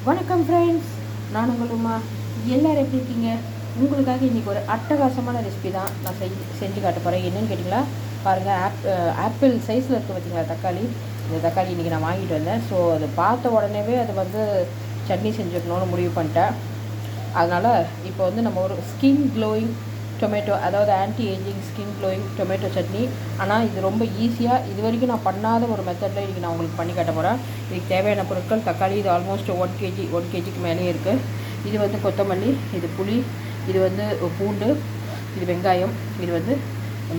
வணக்கம் ஃப்ரெண்ட்ஸ், நான் உங்கள் உமா. எல்லோரும் எப்படி இருக்கீங்க? உங்களுக்காக இன்றைக்கி ஒரு அட்டகாசமான ரெசிபி தான் நான் செஞ்சு காட்ட போகிறேன். என்னென்னு கேட்டிங்களா, பாருங்கள், ஆப்பிள் சைஸில் இருக்குது பார்த்திங்களா தக்காளி. இந்த தக்காளி இன்றைக்கி நான் வாங்கிட்டு வந்தேன். ஸோ அது பார்த்த உடனேவே அது சட்னி செஞ்சுக்கணும்னு முடிவு பண்ணிட்டேன். அதனால் இப்போ நம்ம ஒரு ஸ்கின் க்ளோயிங் டொமேட்டோ, அதாவது anti ageing skin glowing tomato chutney. ஆனால் இது ரொம்ப ஈஸியாக, இது வரைக்கும் நான் பண்ணாத ஒரு மெத்தடில் இன்றைக்கி நான் உங்களுக்கு பண்ணி காட்ட போகிறேன். இதுக்கு தேவையான பொருட்கள்: தக்காளி, இது ஆல்மோஸ்ட் 1 கேஜிக்கு மேலே இருக்குது. இது கொத்தமல்லி, இது புளி, இது பூண்டு, இது வெங்காயம், இது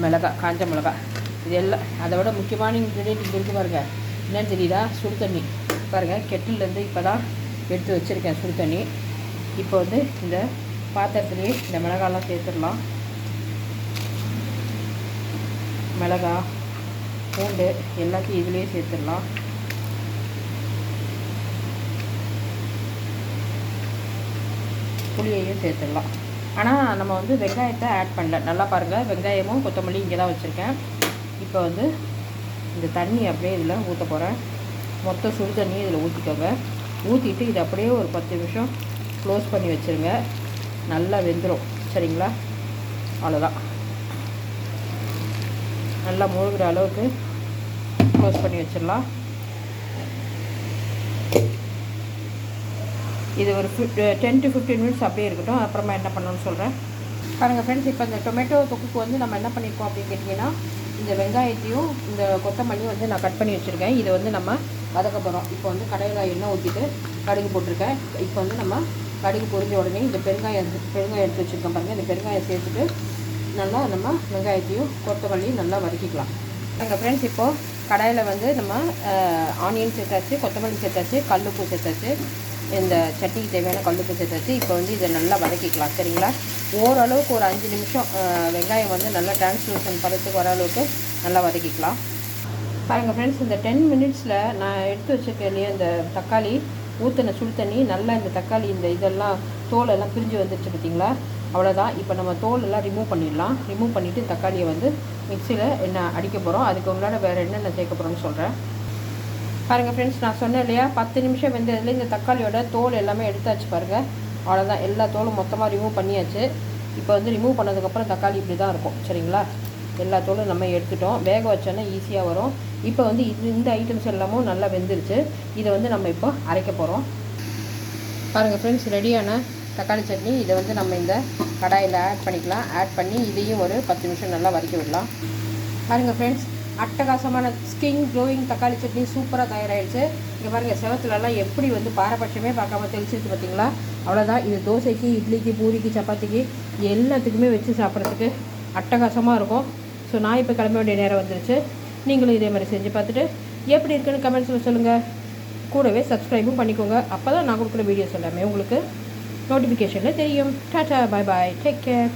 மிளகாய், காஞ்ச மிளகாய். இது எல்லாம் அதை விட முக்கியமான இன்க்ரீடியன்ட் இங்கே இருக்குது பாருங்கள். என்னென்னு தெரியுதா? சுடு தண்ணி. பாருங்கள், கெட்டிலேருந்து இப்போ தான் எடுத்து வச்சுருக்கேன் சுடு தண்ணி. இப்போ இந்த பாத்திரத்துலேயே இந்த மிளகாலாம் சேர்த்துடலாம். மிளகாய், பூண்டு எல்லாத்தையும் இதிலே சேர்த்துடலாம். புளியையும் சேர்த்துடலாம். ஆனால் நம்ம வெங்காயத்தை ஆட் பண்ணல. நல்லா பாருங்கள், வெங்காயமும் கொத்தமல்லி இங்கே தான் வச்சுருக்கேன். இப்போ இந்த தண்ணி அப்படியே இதில் ஊற்ற போகிறேன். மொத்தம் சுடு தண்ணியை இதில் ஊற்றிக்கோங்க. ஊற்றிட்டு இதை அப்படியே ஒரு 10 நிமிஷம் க்ளோஸ் பண்ணி வச்சுருங்க. நல்லா வெந்துடும். சரிங்களா? அவ்வளோதான். நல்லா மூழ்கிற அளவுக்கு க்ளோஸ் பண்ணி வச்சிடலாம். இது ஒரு 10 to 15 மினிட்ஸ் அப்படியே இருக்கட்டும். அப்புறமா என்ன பண்ணணும்னு சொல்கிறேன். பாருங்கள் ஃப்ரெண்ட்ஸ், இப்போ இந்த டொமேட்டோ தொக்குக்கு நம்ம என்ன பண்ணியிருக்கோம் அப்படின்னு கேட்டிங்கன்னா, இந்த வெங்காயத்தையும் இந்த கொத்தமல்லியும் நான் கட் பண்ணி வச்சுருக்கேன். இதை நம்ம வதக்க போகிறோம். இப்போ கடையில் எண்ணெய் ஊற்றிட்டு கடுகு போட்டிருக்கேன். இப்போ நம்ம கடுகு பொரிஞ்ச உடனே இந்த பெருங்காயம் எடுத்து வச்சுருக்கோம் பாருங்கள். இந்த பெருங்காயம் சேர்த்துட்டு நல்லா நம்ம வெங்காயத்தையும் கொத்தமல்லியும் நல்லா வதக்கிக்கலாம். எங்கள் ஃப்ரெண்ட்ஸ், இப்போது கடாயில் நம்ம ஆனியன் சேர்த்தாச்சு, கொத்தமல்லி சேர்த்தாச்சு, கல்லுப்பு சேர்த்தாச்சு, இந்த சட்னிக்கு தேவையான கல்லுப்பு சேர்த்தாச்சு. இப்போ இதை நல்லா வதக்கிக்கலாம். சரிங்களா? ஓரளவுக்கு ஒரு 5 நிமிஷம் வெங்காயம் நல்லா டிரான்ஸ்லூஷன் பதத்துக்கு வர அளவுக்கு நல்லா வதக்கிக்கலாம். பாருங்கள் ஃப்ரெண்ட்ஸ், இந்த 10 மினிட்ஸில் நான் எடுத்து வச்சுருக்கேன் இல்லையா இந்த தக்காளி ஊற்றின சுடு தண்ணி, நல்லா இந்த தக்காளி இதெல்லாம் தோலெல்லாம் பிரிஞ்சு வந்துடுச்சு பார்த்திங்களா? அவ்வளோதான். இப்போ நம்ம தோலெல்லாம் ரிமூவ் பண்ணிடலாம். ரிமூவ் பண்ணிவிட்டு தக்காளியை மிக்சியில் என்ன அடிக்க போகிறோம். அதுக்கு உங்களால் வேறு என்னென்ன சேர்க்க போகிறோன்னு சொல்கிறேன். பாருங்கள் ஃப்ரெண்ட்ஸ், நான் சொன்னேன் இல்லையா, 10 நிமிஷம் வெந்ததில் இந்த தக்காளியோட தோல் எல்லாமே எடுத்தாச்சு பாருங்கள். அவ்வளோதான், எல்லா தோலும் மொத்தமாக ரிமூவ் பண்ணியாச்சு. இப்போ ரிமூவ் பண்ணதுக்கப்புறம் தக்காளி இப்படி தான் இருக்கும். சரிங்களா? எல்லா தோலும் நம்ம எடுத்துட்டோம். வேக வச்சோன்னா ஈஸியாக வரும். இப்போ இந்த ஐட்டம்ஸ் எல்லாமும் நல்லா வெந்துருச்சு. இதை நம்ம இப்போ அரைக்க போகிறோம். பாருங்கள் ஃப்ரெண்ட்ஸ், ரெடியான தக்காளி சட்னி. இதை நம்ம இந்த கடாயில் ஆட் பண்ணிக்கலாம். ஆட் பண்ணி இதையும் ஒரு 10 நிமிஷம் நல்லா வதக்கி விடலாம். பாருங்கள் ஃப்ரெண்ட்ஸ், அட்டகாசமான ஸ்கின் க்ளோயிங் தக்காளி சட்னி சூப்பராக தயாராகிடுச்சு. இங்கே பாருங்கள், செவத்துலலாம் எப்படி பாரபட்சமே பார்க்காம தெளிச்சிருக்கு பார்த்தீங்களா? அவ்வளோதான். இது தோசைக்கு, இட்லிக்கு, பூரிக்கு, சப்பாத்திக்கு எல்லாத்துக்குமே வச்சு சாப்பிட்றதுக்கு அட்டகாசமாக இருக்கும். ஸோ நான் இப்போ கிளம்ப வேண்டிய நேரம் வந்துருச்சு. நீங்களும் இதே மாதிரி செஞ்சு பார்த்துட்டு எப்படி இருக்குன்னு கமெண்ட்ஸில் சொல்லுங்கள். கூடவே சப்ஸ்கிரைபும் பண்ணிக்கோங்க. அப்போ தான் நான் கொடுக்குற வீடியோஸ் எல்லாமே உங்களுக்கு நோட்டிஃபிகேஷனில் தெரியும். டாட்டா, பாய் பாய், டேக் கேர்.